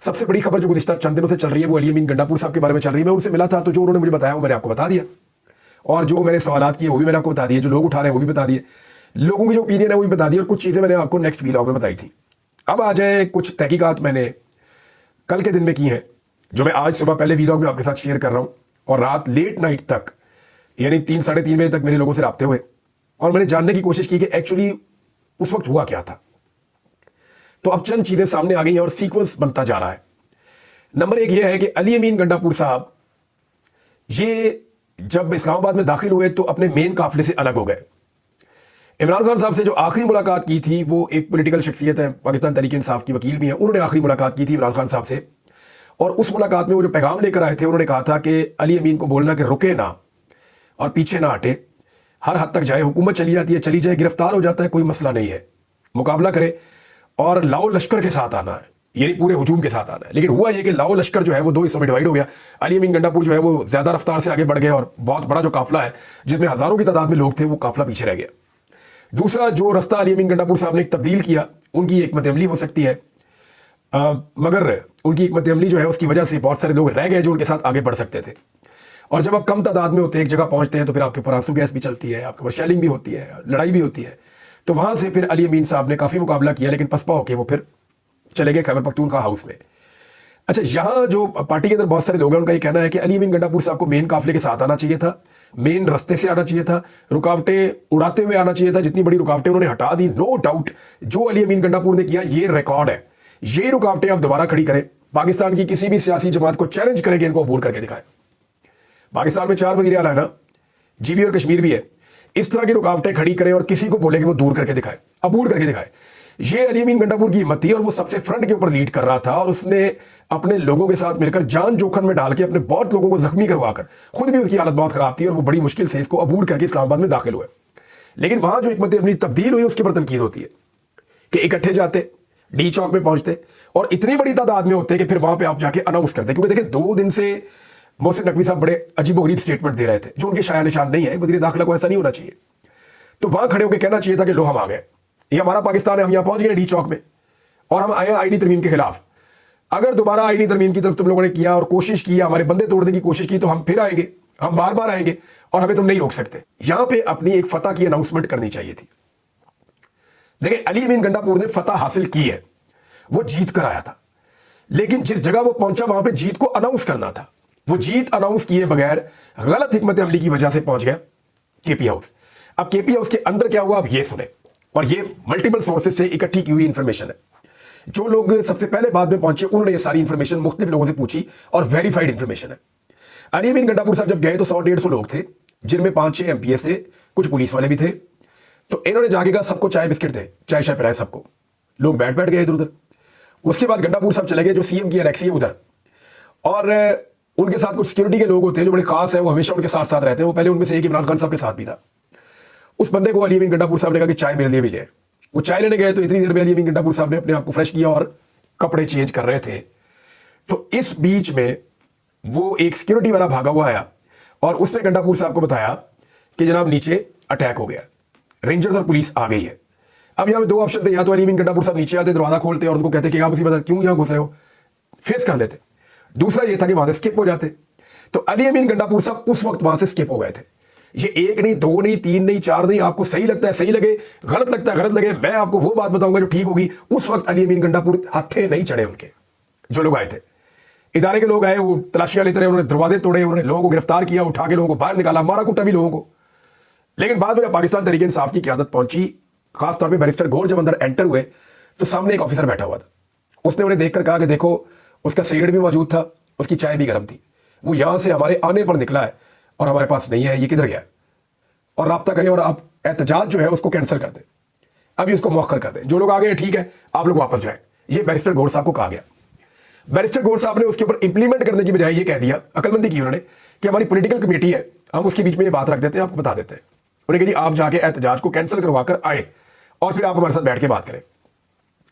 सबसे बड़ी खबर जो गुज़िश्ता चंद दिनों से चल रही है वो अली अमीन गंडापुर साहब के बारे में चल रही है। मैं उनसे मिला था तो जो उन्होंने मुझे बताया वो मैंने आपको बता दिया, और जो मैंने सवालात किए वो भी मैंने आपको बता दिए, जो लोग उठा रहे हैं वो भी बता दिए, लोगों की जो ओपिनियन है वो भी बता दी, और कुछ चीज़ें मैंने आपको नेक्स्ट व्लॉग में बताई थी। अब आ जाए कुछ तहकीकात मैंने कल के दिन में की हैं, जो मैं आज सुबह पहले व्लॉग में आपके साथ शेयर कर रहा हूँ, और रात लेट नाइट तक यानी 3-3:30 बजे तक मेरे लोगों से राब्ते हुए और मैंने जानने की कोशिश की कि एक्चुअली उस वक्त हुआ क्या था। तो अब चंद चीज़ें सामने आ गई हैं और सीक्वेंस बनता जा रहा है। नंबर एक ये है कि अली अमीन गंडापुर साहब ये जब इस्लामाबाद में दाखिल हुए तो अपने मेन काफिले से अलग हो गए। इमरान खान साहब से जो आखिरी मुलाकात की थी, वो एक पॉलिटिकल शख्सियत है, पाकिस्तान तहरीक इंसाफ की वकील भी हैं, उन्होंने आखिरी मुलाकात की थी इमरान खान साहब से, और उस मुलाकात में वो जो पैगाम लेकर आए थे उन्होंने कहा था कि अली अमीन को बोलना कि रुके ना और पीछे ना हटे, हर हद तक जाए, हुकूमत चली जाती है चली जाए, गिरफ्तार हो जाता है कोई मसला नहीं है, मुकाबला करे और लाओ लश्कर के साथ आना है, यानी पूरे हुजूम के साथ आना है। लेकिन हुआ ये कि लाओ लश्कर जो है वो दो हिस्सों में डिवाइड हो गया। अली अमीन गंडापुर जो है वो ज़्यादा रफ्तार से आगे बढ़ गए और बहुत बड़ा जो काफिला है जिसमें हज़ारों की तादाद में लोग थे वो काफिला पीछे रह गया। दूसरा जो रास्ता अली अमीन गंडापुर साहब ने एक तब्दील किया, उनकी हिकमत अमली हो सकती है, मगर उनकी हिकमत अमली जो है उसकी वजह से बहुत सारे लोग रह गए जो उनके साथ आगे बढ़ सकते थे। और जब आप कम तादाद में होते हैं, एक जगह पहुंचते हैं, तो फिर आपके ऊपर आंसू गैस भी चलती है, आपके ऊपर शेलिंग भी होती है, लड़ाई भी होती है। तो वहां से फिर अली अमीन साहब ने काफ़ी मुकाबला किया, लेकिन पसपा होकर वो फिर चले गए खैबर पख्तूनख्वा हाउस में। अच्छा, यहाँ जो पार्टी के अंदर बहुत सारे लोग हैं उनका ये कहना है कि अली अमीन गंडापुर साहब को मेन काफिले के साथ आना चाहिए था, मेन रास्ते से आना चाहिए था, रुकावटें उड़ाते हुए आना चाहिए था, जितनी बड़ी रुकावटें उन्होंने हटा दी। नो डाउट जो अली अमीन गंडापुर ने किया ये रिकॉर्ड है, ये रुकावटें आप दोबारा खड़ी करें, पाकिस्तान की किसी भी सियासी जमात को चैलेंज करें कि इनको अबूर करके दिखाएं। पाकिस्तान में 4 वज़ीर आला है ना, जीबी और कश्मीर भी है, इस तरह की रुकावटें खड़ी करें और किसी को बोले कि वो दूर करके दिखाए, अबूर करके दिखाए। ये अली अमीन गंडापुर की हिम्मत थी और वो सबसे फ्रंट के ऊपर लीड कर रहा था, और उसने अपने लोगों के साथ मिलकर जान जोखिम में डाल के अपने बहुत लोगों को जख्मी करवाकर, खुद भी उसकी हालत बहुत खराब थी और वो बड़ी मुश्किल से इसको अबूर करके इस्लामाबाद में दाखिल हुए। लेकिन वहां जो हिकमत अमली तब्दील हुई उसके ऊपर तनकीद होती है कि इकट्ठे जाते, डी चौक में पहुंचते और इतनी बड़ी तादाद में होते कि फिर वहां पर आप जाके अनाउंस करते। क्योंकि देखिए 2 दिन से मोहसिन नकवी साहब बड़े अजीबोगरीब स्टेटमेंट दे रहे थे जो उनके शाया निशान नहीं है, वज़ीर दाखिला को ऐसा नहीं होना चाहिए। तो वहां खड़े होकर कहना चाहिए था कि लो हम आ गए, ये हमारा पाकिस्तान है, हम यहां पहुंच गए डी चौक में और हम आए आईनी तरमीम के खिलाफ। अगर दोबारा आईनी तरमीम की तरफ तुम लोगों ने किया और कोशिश की, हमारे बंदे तोड़ने की कोशिश की, तो हम फिर आएंगे, हम बार बार आएंगे और हमें तुम नहीं रोक सकते। यहां पे अपनी एक फतह की अनाउंसमेंट करनी चाहिए थी। देखिए अली अमीन गंडापुर ने फतह हासिल की है, वो जीत कर आया था, लेकिन जिस जगह वो पहुंचा वहां पर जीत को अनाउंस करना था। वो जीत अनाउंस किए बगैर गलत हिकमत अमली की वजह से पहुंच गया केपी हाउस। अब केपी हाउस के अंदर क्या हुआ अब ये सुने, और ये मल्टीपल सोर्सेज से इकट्ठी की हुई इंफॉर्मेशन है। जो लोग सबसे पहले बाद में पहुंचे उन्होंने ये सारी इंफॉर्मेशन मुख्तलिफ लोगों से पूछी और वेरीफाइड इंफॉर्मेशन है। अली अमीन गंडापुर साहब जब गए तो 100-150 लोग थे, जिनमें 5-6 MPS थे, कुछ पुलिस वाले भी थे। तो इन्होंने जाके कहा सबको चाय बिस्किट दे, चाय शाय पिलाए सबको। लोग बैठ गए इधर उधर। उसके बाद गंडापुर साहब चले गए जो CM की एनेक्सी है उधर, और उनके साथ कुछ सिक्योरिटी के लोग होते हैं जो बड़े खास हैं, वो हमेशा उनके साथ साथ रहते हैं। वो पहले उनमें से एक इमरान खान साहब के साथ भी था। उस बंदे को अली अमीन गंडापुर साहब ने कहा कि चाय मेरे लिए भी ले। वो चाय लेने गए तो इतनी देर में अली अमीन गंडापुर साहब ने अपने आप को फ्रेश किया और कपड़े चेंज कर रहे थे। तो इस बीच में वो एक सिक्योरिटी वाला भागा हुआ आया और उसने गंडापुर साहब को बताया कि जनाब नीचे अटैक हो गया, रेंजर्स और पुलिस आ गई है। अब यहाँ पे 2 ऑप्शन थे, या तो अली अमीन गंडापुर साहब नीचे आते, दरवाजा खोलते और उनको कहते कि आप मुसीबत क्यों यहाँ घुस रहे हो, फेस कर लेते। दूसरा ये था कि वहां से स्किप हो जाते। तो अली अमीन गंडापुर साहब उस वक्त वहां से स्किप हो गए थे। ये 1 नहीं 2 नहीं 3 नहीं 4 नहीं, आपको सही लगता है सही लगे, गलत लगता है गलत लगे, मैं आपको वो बात बताऊंगा जो ठीक होगी। उस वक्त अली अमीन गंडापुर हत्थे नहीं चढ़े उनके, जो लोग आए थे इदारे के लोग आए, वो तलाशियां लेते रहे, उन्होंने दरवाजे तोड़े, उन्होंने लोगों को गिरफ्तार किया, उठा के लोगों को बाहर निकाला, मारा कुटा भी लोगों को। लेकिन बाद में पाकिस्तान तहरीक इंसाफ की क़यादत पहुंची, खासतौर पर बैरिस्टर गौर जब अंदर एंटर हुए तो सामने एक ऑफिसर बैठा हुआ था। उसने उन्हें देखकर कहा कि देखो, उसका सिगरेट भी मौजूद था, उसकी चाय भी गर्म थी, वो यहां से हमारे आने पर निकला है और हमारे पास नहीं है, ये किधर गया, और राब्ता करें और आप एहतजाज जो है उसको कैंसिल कर दें, अभी उसको मौखर कर दें। जो लोग आ गए ठीक है, आप लोग वापस जाएं। ये बैरिस्टर गौर साहब को कहा गया। बैरिस्टर गौर साहब ने उसके ऊपर इंप्लीमेंट करने की बजाय ये कह दिया, अकलमंदी की उन्होंने, कि हमारी पॉलिटिकल कमेटी है, हम उसके बीच में ये बात रख देते हैं, आपको बता देते हैं। उन्हें कहा आप जाके एहतजाज को कैंसिल करवाकर आए और फिर आप हमारे साथ बैठ के बात करें।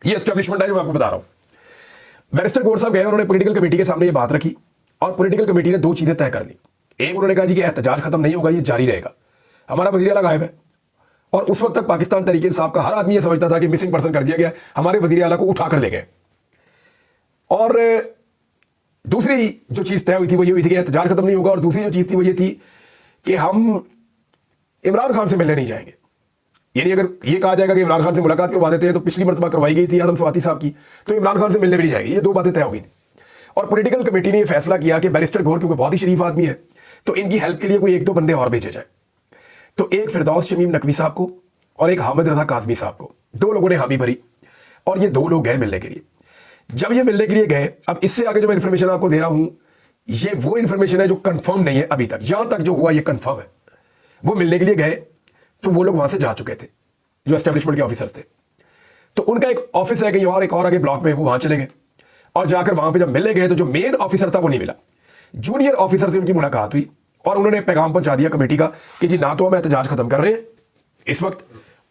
ये एस्टेब्लिशमेंट है जो मैं आपको बता रहा हूं। बैरिस्टर गौर साहब गए, उन्होंने पॉलिटिकल कमेटी के सामने ये बात रखी और पॉलिटिकल कमेटी ने 2 चीजें तय कर ली। एक, उन्होंने कहा जी कि एहतजाज खत्म नहीं होगा, ये जारी रहेगा, हमारा वज़ीर आला गायब है। और उस वक्त तक पाकिस्तान तहरीक इंसाफ का हर आदमी ये समझता था कि मिसिंग पर्सन कर दिया गया, हमारे वज़ीर आला को उठा कर ले गए। और दूसरी जो चीज़ तय हुई थी वो ये हुई थी कि एहतजाज खत्म नहीं होगा, और दूसरी जो चीज़ थी वो ये थी कि हम इमरान खान से मिलने नहीं जाएंगे। यानी अगर ये कहा जाएगा कि इमरान खान से मुलाकात करवा देते हैं, तो पिछली मरतबा करवाई गई थी आदम स्वाति साहब की, तो इमरान खान से मिलने भी नहीं जाएंगे। ये दो बातें तय हो गई थी। और पॉलिटिकल कमेटी ने यह फैसला किया कि बैरिस्टर गौहर क्योंकि बहुत ही शरीफ आदमी है, तो इनकी हेल्प के लिए कोई एक दो बंदे और भेजे जाए। तो एक फिरदौस शमीम नकवी साहब को और एक हामिद रजा काजमी साहब को, दो लोगों ने हामी भरी और ये दो लोग गए मिलने के लिए। जब ये मिलने के लिए गए, अब इससे आगे जो मैं इन्फॉर्मेशन आपको दे रहा हूं, ये वो इन्फॉर्मेशन है जो कंफर्म नहीं है अभी तक। जहां तक जो हुआ ये कंफर्म है। वो मिलने के लिए गए तो वो लोग वहां से जा चुके थे, जो एस्टेब्लिशमेंट के ऑफिसर्स थे। तो उनका एक ऑफिस है कहीं और, एक और आगे ब्लॉक में, वो वहां चले गए और जाकर वहां पे जब मिलने गए तो जो मेन ऑफिसर था वो नहीं मिला। जूनियर ऑफिसर से उनकी मुलाकात हुई और उन्होंने पैगाम पहुंचा दिया कमेटी का कि जी ना तो हम एहतजाज खत्म कर रहे हैं इस वक्त,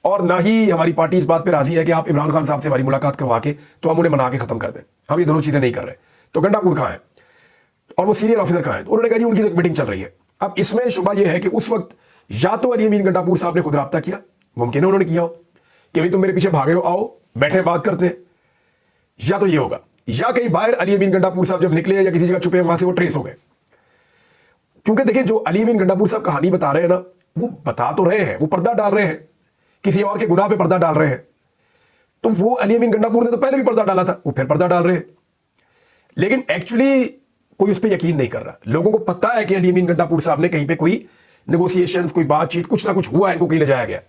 और ना ही हमारी पार्टी इस बात पे राजी है कि आप इमरान खान साहब से हमारी मुलाकात करवा के तो हम उन्हें मना के खत्म कर दें। हम ये दोनों चीजें नहीं कर रहे। तो गंडापुर कहाँ है और वो सीनियर ऑफिसर कहाँ है? तो उन्होंने कहा जी उनकी एक मीटिंग चल रही है। अब इसमें शुबा यह है कि उस वक्त या तो अली अमीन गंडापुर साहब ने खुद राब्ता किया, मुमकिन है उन्होंने किया हो कि भाई तुम मेरे पीछे भागे हो, आओ बैठे बात करते हैं, या तो ये होगा, या कहीं बाहर अली अमीन गंडापुर साहब जब निकले या किसी जगह छुपे वहां से वो ट्रेस हो गए। क्योंकि देखिए जो अली अमीन गंडापुर साहब कहानी बता रहे हैं ना, वो बता तो रहे हैं, वो पर्दा डाल रहे हैं, किसी और के गुनाह पे पर्दा डाल रहे हैं। तो वो अली अमीन गंडापुर ने तो पहले भी पर्दा डाला था, वो फिर पर्दा डाल रहे हैं। लेकिन एक्चुअली कोई उस पर यकीन नहीं कर रहा। लोगों को पता है कि अली अमीन गंडापुर साहब ने कहीं पे कोई नेगोशिएशन, कोई बातचीत, कुछ ना कुछ हुआ है, इनको कहीं ले जाया गया,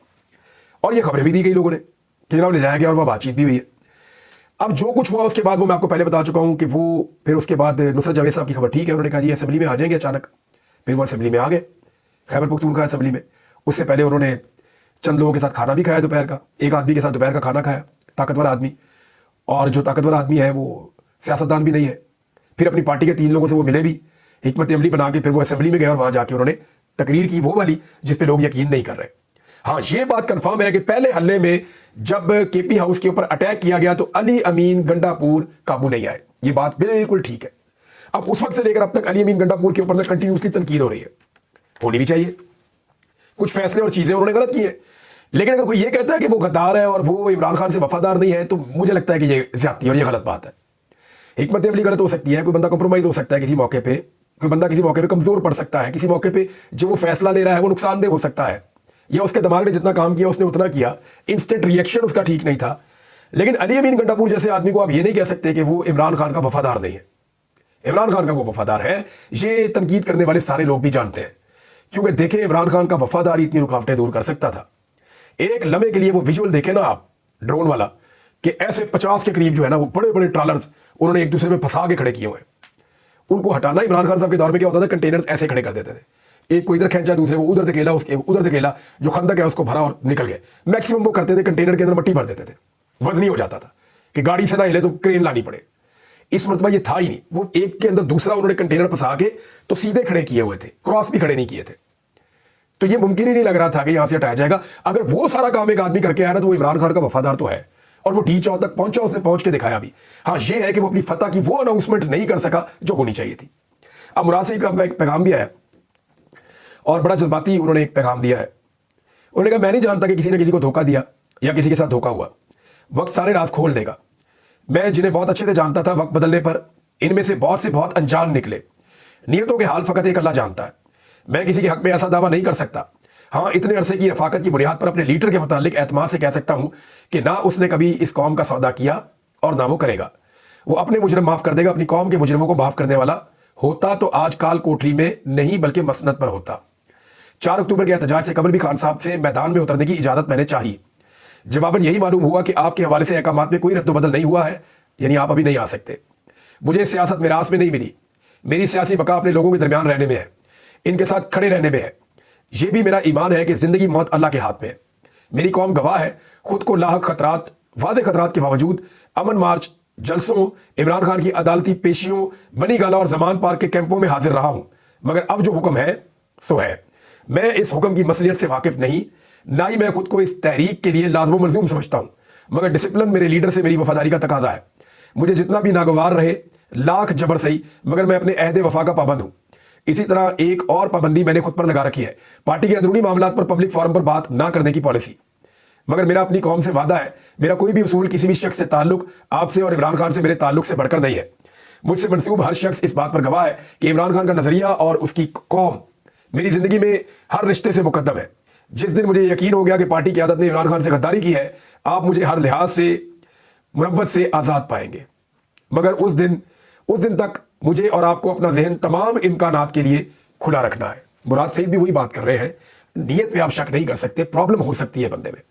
और ये खबरें भी दी गई लोगों ने कि जनाब ले जाया गया और वह बातचीत भी हुई है। अब जो कुछ हुआ उसके बाद वो मैं आपको पहले बता चुका हूं कि वो फिर उसके बाद नुसरत जावेद साहब की खबर ठीक है, उन्होंने कहा जी असेंबली में आ जाएंगे अचानक। फिर वो असेंबली में आ गए, खैबर पख्तूनख्वा असेंबली में। उससे पहले उन्होंने चंद लोगों के साथ खाना भी खाया दोपहर का, एक आदमी के साथ दोपहर का खाना खाया, ताकतवर आदमी, और जो ताकतवर आदमी है वो सियासतदान भी नहीं है। फिर अपनी पार्टी के 3 लोगों से वो मिले भी, हिकमत अमली बना के, फिर वो असेंबली में गए और वहां जाके उन्होंने तकरीर की, वो वाली जिस पे लोग यकीन नहीं कर रहे। हाँ, ये बात कंफर्म है कि पहले हल्ले में जब केपी हाउस के ऊपर अटैक किया गया तो अली अमीन गंडापुर काबू नहीं आए, ये बात बिल्कुल ठीक है। अब उस वक्त से लेकर अब तक अली अमीन गंडापुर के ऊपर कंटिन्यूसली तनकीद हो रही है, होनी भी चाहिए। कुछ फैसले और चीजें उन्होंने गलत की है, लेकिन अगर कोई ये कहता है कि वो गद्दार है और वो इमरान खान से वफादार नहीं है, तो मुझे लगता है कि ये ज्यादती और ये गलत बात है। हिकमत अमली गलत हो सकती है, कोई बंदा कॉम्प्रोमाइज हो सकता है किसी मौके पे, कोई बंदा किसी मौके पे कमजोर पड़ सकता है, किसी मौके पे जो वो फैसला ले रहा है वो नुकसानदेह हो सकता है, या उसके दिमाग ने जितना काम किया उसने उतना किया, इंस्टेंट रिएक्शन उसका ठीक नहीं था। लेकिन अली अमीन गंडापुर जैसे आदमी को आप ये नहीं कह सकते कि वो इमरान खान का वफादार नहीं है। इमरान खान का वो वफादार है, ये तनकीद करने वाले सारे लोग भी जानते हैं। क्योंकि देखें, इमरान खान का वफादारी इतनी रुकावटें दूर कर सकता था। एक लम्हे के लिए वो विजुअल देखे ना आप, ड्रोन वाला, कि ऐसे 50 के करीब जो है ना वो बड़े बड़े ट्रॉलर्स उन्होंने एक दूसरे में फंसा के खड़े किए हुए हैं। उनको हटाना, इमरान खान साहब के दौर में क्या होता था, कंटेनर ऐसे खड़े कर देते थे, एक को इधर खींचा, दूसरे को उधर धकेला, उसके उधर धकेला, जो खंदक है उसको भरा और निकल गए। मैक्सिमम वो करते थे कंटेनर के अंदर मट्टी भर देते थे, वजनी हो जाता था कि गाड़ी से ना हिले तो क्रेन लानी पड़े। इस मरतबा ये था ही नहीं, वो एक के अंदर दूसरा उन्होंने कंटेनर फंसा के तो सीधे खड़े किए हुए थे, क्रॉस भी खड़े नहीं किए थे। तो ये मुमकिन ही नहीं लग रहा था कि यहां से हटाया जाएगा। अगर वो सारा काम एक आदमी करके आया ना, तो वो इमरान खान का वफादार तो है, और वो डी चौक तक पहुंचा, उसने पहुंच के दिखाया भी। हाँ, ये है कि वो अपनी फतह की वो अनाउंसमेंट नहीं कर सका जो होनी चाहिए थी। अब मुराद सईद का एक पैगाम भी आया और बड़ा जज्बाती उन्होंने एक पैगाम दिया है। उन्होंने कहा, मैं नहीं जानता कि किसी ने किसी को धोखा दिया या किसी के साथ धोखा हुआ, वक्त सारे राज खोल देगा। मैं जिन्हें बहुत अच्छे से जानता था, वक्त बदलने पर इनमें से बहुत अनजान निकले। नियतों के हाल फकत एक अल्लाह जानता है। मैं किसी के हक में ऐसा दावा नहीं कर सकता। हाँ, इतने अरसे की रफाकत की बुनियाद पर अपने लीडर के मुतालिक एतमाद से कह सकता हूं कि ना उसने कभी इस कौम का सौदा किया और ना वो करेगा। वो अपने मुजरिम माफ कर देगा, अपनी कौम के मुजरिमों को माफ करने वाला होता तो आज काल कोठरी में नहीं बल्कि मसनद पर होता। 4 अक्टूबर के एहतजाज से कबल भी खान साहब से मैदान में उतरने की इजाजत मैंने चाही। जवाबन यही मालूम हुआ कि आपके हवाले से अहकामात में कोई रद्दबदल नहीं हुआ है, यानी आप अभी नहीं आ सकते। मुझे सियासत मिरास में नहीं मिली, मेरी सियासी बका अपने लोगों के दरमियान रहने में है, इनके साथ खड़े रहने में है। यह भी मेरा ईमान है कि जिंदगी मौत अल्लाह के हाथ में है। मेरी कौम गवाह है, खुद को लाहक खतरात, वादे खतरात के बावजूद अमन मार्च, जलसों, इमरान खान की अदालती पेशियों, बनी गाला और जमान पार्क के कैंपों में हाजिर रहा हूं। मगर अब जो हुक्म है सो है। मैं इस हुक्म की मसलियत से वाकिफ नहीं, ना ही मैं खुद को इस तहरीक के लिए लाज़िम मलज़ूम समझता हूं, मगर डिसिप्लिन मेरे लीडर से मेरी वफादारी का तकाजा है। मुझे जितना भी नागवार रहे, लाख जबर सही, मगर मैं अपने अहद वफा का पाबंद हूं। इसी तरह एक और पाबंदी मैंने खुद पर लगा रखी है, पार्टी के अंदरूनी मामलात पर पब्लिक फोरम पर बात ना करने की पॉलिसी। मगर मेरा अपनी कौम से वादा है, मेरा कोई भी उसूल किसी भी शख्स से ताल्लुक आपसे और इमरान खान से मेरे ताल्लुक से बढ़कर नहीं है। मुझसे मंसूब हर शख्स इस बात पर गवाह है कि इमरान खान का नजरिया और उसकी कौम मेरी जिंदगी में हर रिश्ते से मुकद्दम है। जिस दिन मुझे यकीन हो गया कि पार्टी की आदत ने इमरान खान से गद्दारी की है, आप मुझे हर लिहाज से मुरव्वत से आज़ाद पाएंगे। मगर उस दिन तक मुझे और आपको अपना जहन तमाम इम्कानात के लिए खुला रखना है। मुराद सईद भी वही बात कर रहे हैं। नीयत पे आप शक नहीं कर सकते, प्रॉब्लम हो सकती है बंदे में।